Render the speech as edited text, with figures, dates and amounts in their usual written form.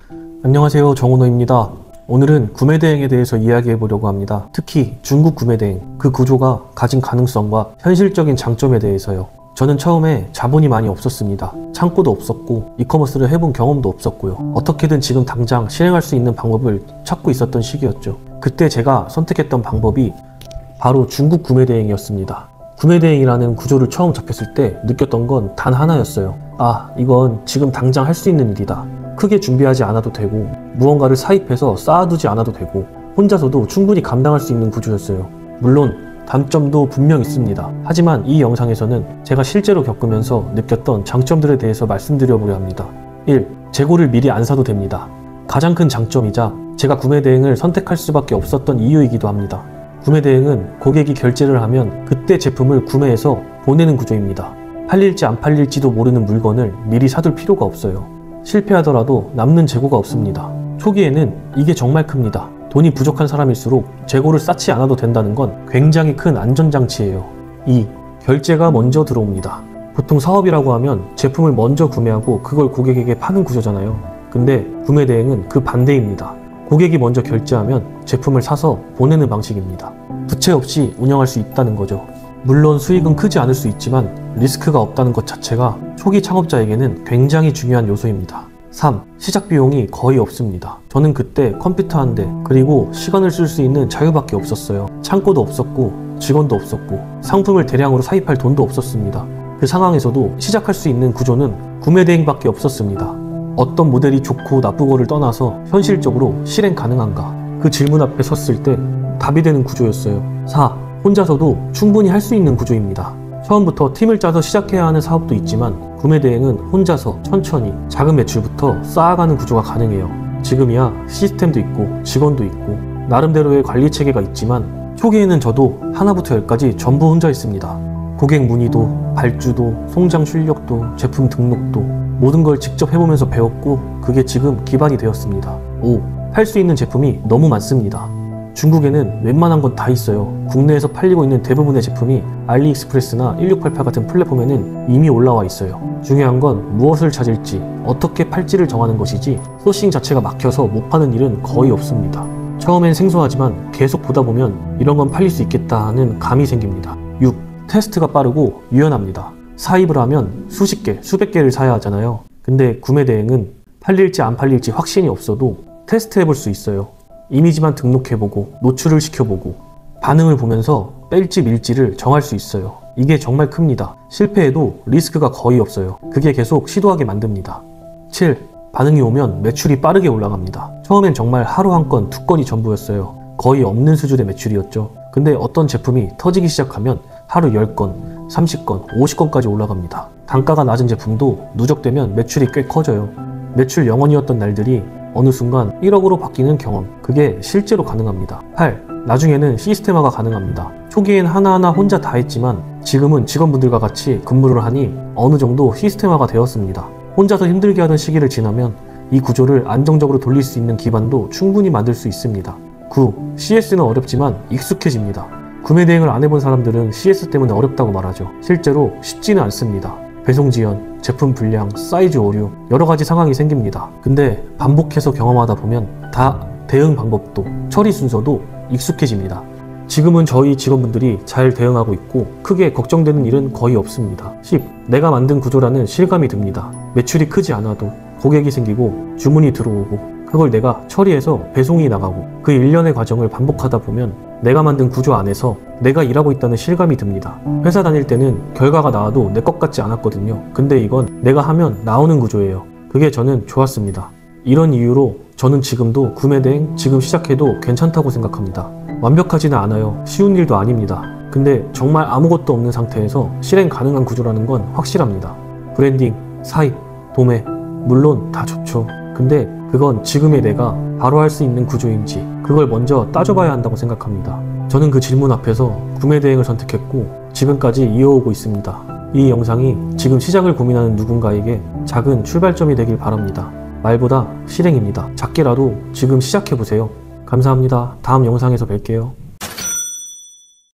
안녕하세요, 정은호입니다. 오늘은 구매 대행에 대해서 이야기해 보려고 합니다. 특히 중국 구매 대행, 그 구조가 가진 가능성과 현실적인 장점에 대해서요. 저는 처음에 자본이 많이 없었습니다. 창고도 없었고 이커머스를 해본 경험도 없었고요. 어떻게든 지금 당장 실행할 수 있는 방법을 찾고 있었던 시기였죠. 그때 제가 선택했던 방법이 바로 중국 구매 대행이었습니다. 구매 대행이라는 구조를 처음 접했을 때 느꼈던 건 단 하나였어요. 아, 이건 지금 당장 할 수 있는 일이다. 크게 준비하지 않아도 되고 무언가를 사입해서 쌓아두지 않아도 되고 혼자서도 충분히 감당할 수 있는 구조였어요. 물론 단점도 분명 있습니다. 하지만 이 영상에서는 제가 실제로 겪으면서 느꼈던 장점들에 대해서 말씀드려보려 합니다. 1. 재고를 미리 안 사도 됩니다. 가장 큰 장점이자 제가 구매 대행을 선택할 수밖에 없었던 이유이기도 합니다. 구매 대행은 고객이 결제를 하면 그때 제품을 구매해서 보내는 구조입니다. 팔릴지 안 팔릴지도 모르는 물건을 미리 사둘 필요가 없어요. 실패하더라도 남는 재고가 없습니다. 초기에는 이게 정말 큽니다. 돈이 부족한 사람일수록 재고를 쌓지 않아도 된다는 건 굉장히 큰 안전장치예요. 2. 결제가 먼저 들어옵니다. 보통 사업이라고 하면 제품을 먼저 구매하고 그걸 고객에게 파는 구조잖아요. 근데 구매 대행은 그 반대입니다. 고객이 먼저 결제하면 제품을 사서 보내는 방식입니다. 부채 없이 운영할 수 있다는 거죠. 물론 수익은 크지 않을 수 있지만 리스크가 없다는 것 자체가 초기 창업자에게는 굉장히 중요한 요소입니다. 3. 시작 비용이 거의 없습니다. 저는 그때 컴퓨터 한 대, 그리고 시간을 쓸 수 있는 자유밖에 없었어요. 창고도 없었고 직원도 없었고 상품을 대량으로 사입할 돈도 없었습니다. 그 상황에서도 시작할 수 있는 구조는 구매 대행밖에 없었습니다. 어떤 모델이 좋고 나쁘고를 떠나서 현실적으로 실행 가능한가? 그 질문 앞에 섰을 때 답이 되는 구조였어요. 4. 혼자서도 충분히 할 수 있는 구조입니다. 처음부터 팀을 짜서 시작해야 하는 사업도 있지만 구매 대행은 혼자서 천천히 작은 매출부터 쌓아가는 구조가 가능해요. 지금이야 시스템도 있고 직원도 있고 나름대로의 관리 체계가 있지만 초기에는 저도 하나부터 열까지 전부 혼자 했습니다. 고객 문의도, 발주도, 송장 출력도, 제품 등록도 모든 걸 직접 해보면서 배웠고 그게 지금 기반이 되었습니다. 5. 팔 수 있는 제품이 너무 많습니다. 중국에는 웬만한 건 다 있어요. 국내에서 팔리고 있는 대부분의 제품이 알리익스프레스나 1688 같은 플랫폼에는 이미 올라와 있어요. 중요한 건 무엇을 찾을지, 어떻게 팔지를 정하는 것이지 소싱 자체가 막혀서 못 파는 일은 거의 없습니다. 처음엔 생소하지만 계속 보다 보면 이런 건 팔릴 수 있겠다 하는 감이 생깁니다. 6. 테스트가 빠르고 유연합니다. 사입을 하면 수십 개, 수백 개를 사야 하잖아요. 근데 구매 대행은 팔릴지 안 팔릴지 확신이 없어도 테스트 해볼 수 있어요. 이미지만 등록해보고 노출을 시켜보고 반응을 보면서 뺄지 밀지를 정할 수 있어요. 이게 정말 큽니다. 실패해도 리스크가 거의 없어요. 그게 계속 시도하게 만듭니다. 7. 반응이 오면 매출이 빠르게 올라갑니다. 처음엔 정말 하루 한 건, 두 건이 전부였어요. 거의 없는 수준의 매출이었죠. 근데 어떤 제품이 터지기 시작하면 하루 10건, 30건, 50건까지 올라갑니다. 단가가 낮은 제품도 누적되면 매출이 꽤 커져요. 매출 0원이었던 날들이 어느 순간 1억으로 바뀌는 경험, 그게 실제로 가능합니다. 8. 나중에는 시스템화가 가능합니다. 초기엔 하나하나 혼자 다 했지만 지금은 직원분들과 같이 근무를 하니 어느 정도 시스템화가 되었습니다. 혼자서 힘들게 하던 시기를 지나면 이 구조를 안정적으로 돌릴 수 있는 기반도 충분히 만들 수 있습니다. 9. CS는 어렵지만 익숙해집니다. 구매 대행을 안 해본 사람들은 CS 때문에 어렵다고 말하죠. 실제로 쉽지는 않습니다. 배송 지연, 제품 불량, 사이즈 오류 여러 가지 상황이 생깁니다. 근데 반복해서 경험하다 보면 다 대응 방법도 처리 순서도 익숙해집니다. 지금은 저희 직원분들이 잘 대응하고 있고 크게 걱정되는 일은 거의 없습니다. 10. 내가 만든 구조라는 실감이 듭니다. 매출이 크지 않아도 고객이 생기고 주문이 들어오고 그걸 내가 처리해서 배송이 나가고 그 일련의 과정을 반복하다 보면 내가 만든 구조 안에서 내가 일하고 있다는 실감이 듭니다. 회사 다닐 때는 결과가 나와도 내 것 같지 않았거든요. 근데 이건 내가 하면 나오는 구조예요. 그게 저는 좋았습니다. 이런 이유로 저는 지금도 구매 대행 지금 시작해도 괜찮다고 생각합니다. 완벽하지는 않아요. 쉬운 일도 아닙니다. 근데 정말 아무것도 없는 상태에서 실행 가능한 구조라는 건 확실합니다. 브랜딩, 사입, 도매 물론 다 좋죠. 근데 그건 지금의 내가 바로 할 수 있는 구조인지 그걸 먼저 따져봐야 한다고 생각합니다. 저는 그 질문 앞에서 구매 대행을 선택했고 지금까지 이어오고 있습니다. 이 영상이 지금 시작을 고민하는 누군가에게 작은 출발점이 되길 바랍니다. 말보다 실행입니다. 작게라도 지금 시작해보세요. 감사합니다. 다음 영상에서 뵐게요.